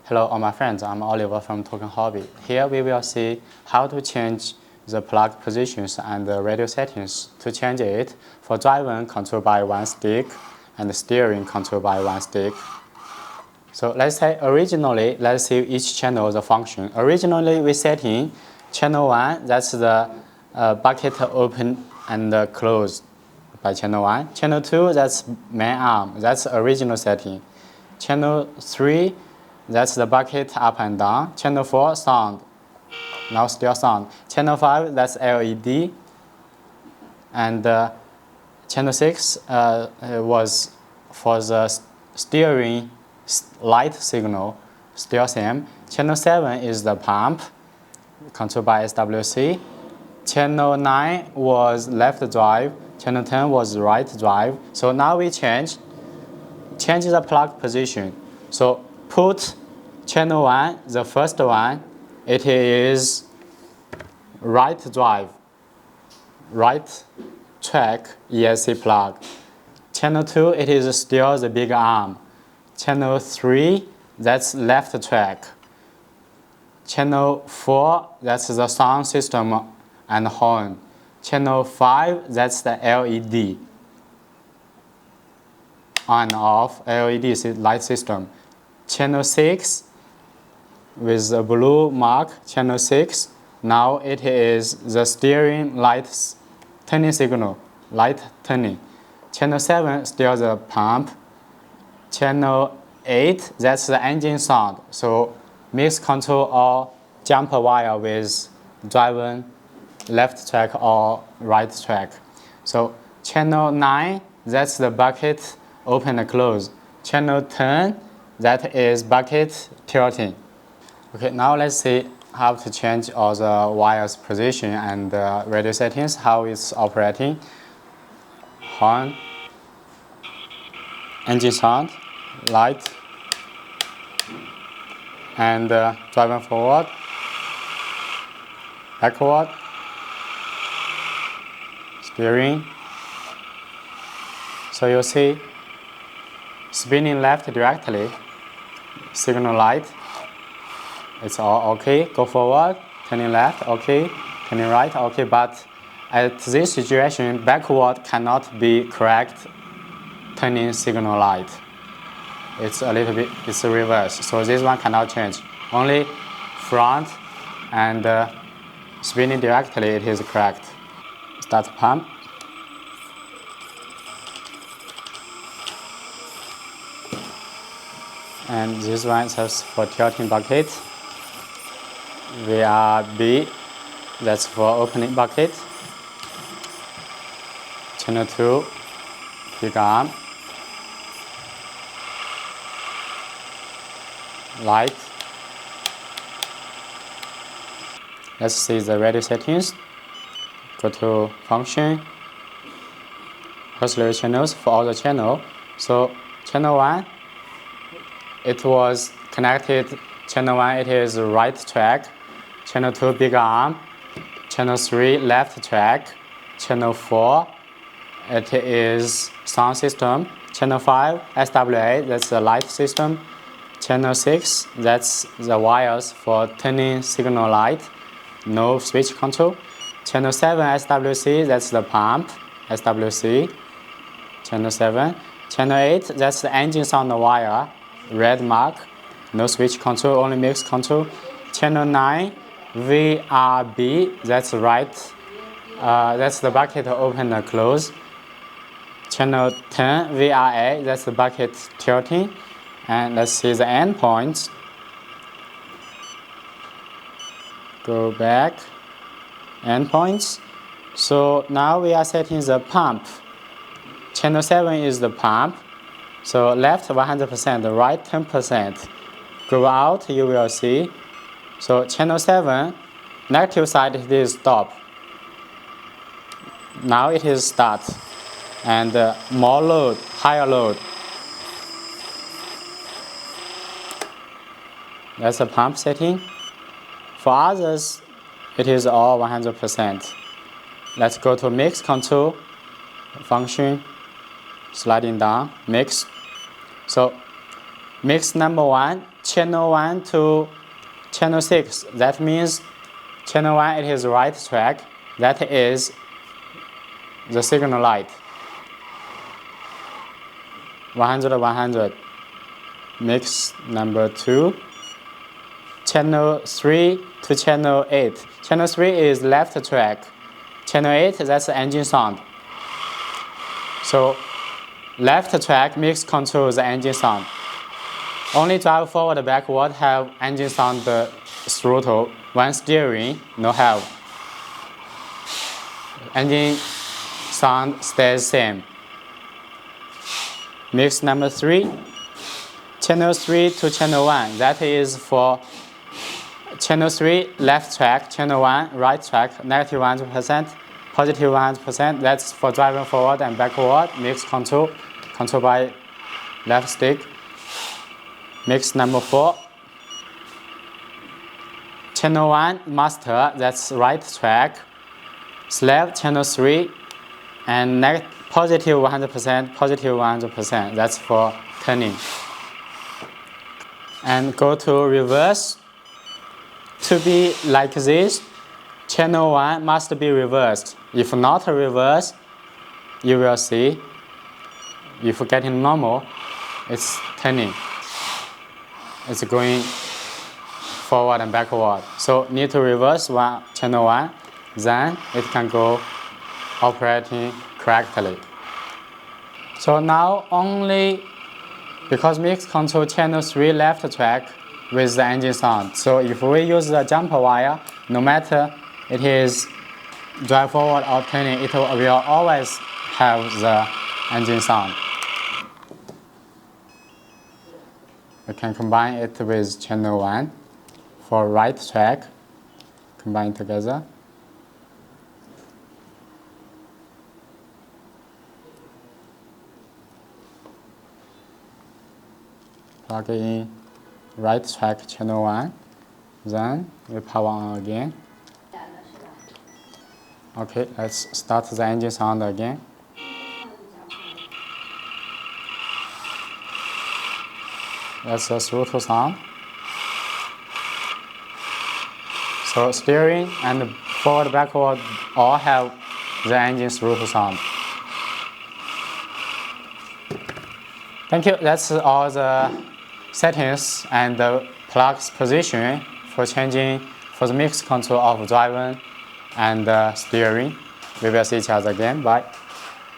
Hello all my friends, I'm Oliver from Token Hobby. Here we will see how to change the plug positions and the radio settings. To change it, for driven controlled by one stick and steering controlled by one stick. So let's say originally, let's see each channel the function. Originally we set in channel 1, that's the bucket open and close by channel 1. Channel 2, that's main arm, that's original setting. Channel 3, that's the bucket up and down. Channel 4, sound. Now still sound. Channel 5, that's LED. And channel 6 was for the steering light signal, still same. Channel 7 is the pump, controlled by SWC. Channel 9 was left drive. Channel 10 was right drive. So now we change the plug position. So put channel 1, the first one, it is right drive, right track ESC plug. Channel 2, it is still the big arm. Channel 3, that's left track. Channel 4, that's the sound system and horn. Channel 5, that's the LED. On and off LED light system. Channel 6 with the blue mark, channel 6, now it is the steering light turning signal, light turning. Channel 7, still the pump. Channel 8, that's the engine sound. So mix control or jumper wire with driven left track or right track. So channel 9, that's the bucket open and close. Channel 10, that is bucket tilting. Okay, now let's see how to change all the wires position and radio settings, how it's operating. Horn, engine sound, light, and driving forward, backward, steering. So you see, spinning left directly, signal light, it's all okay. Go forward, turning left, okay. Turning right, okay. But at this situation, backward cannot be correct turning signal light. It's a little bit, it's a reverse. So this one cannot change. Only front and spinning directly, it is correct. Start pump. And this one is for tilting bucket. VRB, that's for opening bucket. Channel 2, big arm. Light. Let's see the radio settings. Go to function. Auxiliary channels for all the channel. So channel 1, it was connected. Channel 1, it is right track. Channel 2, big arm. Channel 3, left track. Channel 4, it is sound system. Channel 5, SWA, that's the light system. Channel 6, that's the wires for turning signal light, no switch control. Channel 7, SWC, that's the pump, SWC. Channel 7. Channel 8, that's the engine sound wire, red mark, no switch control, only mix control. Channel 9, VRB, that's right, that's the bucket open and close. Channel 10, VRA, that's the bucket tilting. And let's see the endpoints. Go back, endpoints. So now we are setting the pump. Channel 7 is the pump. So left 100%, right 10%. Go out, you will see. So channel 7, negative side it is stop. Now it is start. And more load, higher load. That's the pump setting. For others, it is all 100%. Let's go to mix control function, sliding down, mix. So mix number 1, channel 1 to channel 6. That means channel 1 it is right track. That is the signal light. 100, 100. Mix number 2, channel 3 to channel 8. Channel 3 is left track. Channel 8, that's the engine sound. So left track mix controls the engine sound. Only drive forward backward have engine sound throttle. When steering, no have. Engine sound stays same. Mix number 3, channel 3 to channel 1. That is for channel 3 left track, channel 1 right track, negative 100%, positive 100%. That's for driving forward and backward. Mix control, control by left stick. Mix number 4, channel 1 master, that's right track, slave channel 3, and positive 100%, positive 100%. That's for turning. And go to reverse. To be like this, channel 1 must be reversed. If not reversed, you will see, if getting normal, it's turning. It's going forward and backward. So need to reverse channel 1, then it can go operating correctly. So now only because mix control channel 3 left track with the engine sound. So if we use the jumper wire, no matter it is drive forward or turning, it will always have the engine sound. We can combine it with channel 1 for right track. Combine together. Plug in right track channel 1. Then we power on again. Okay, let's start the engine sound again. That's the throttle sound. So steering and forward, backward all have the engine throttle sound. Thank you. That's all the settings and the plug's position for changing for the mix control of driving and steering. We will see each other again. Bye.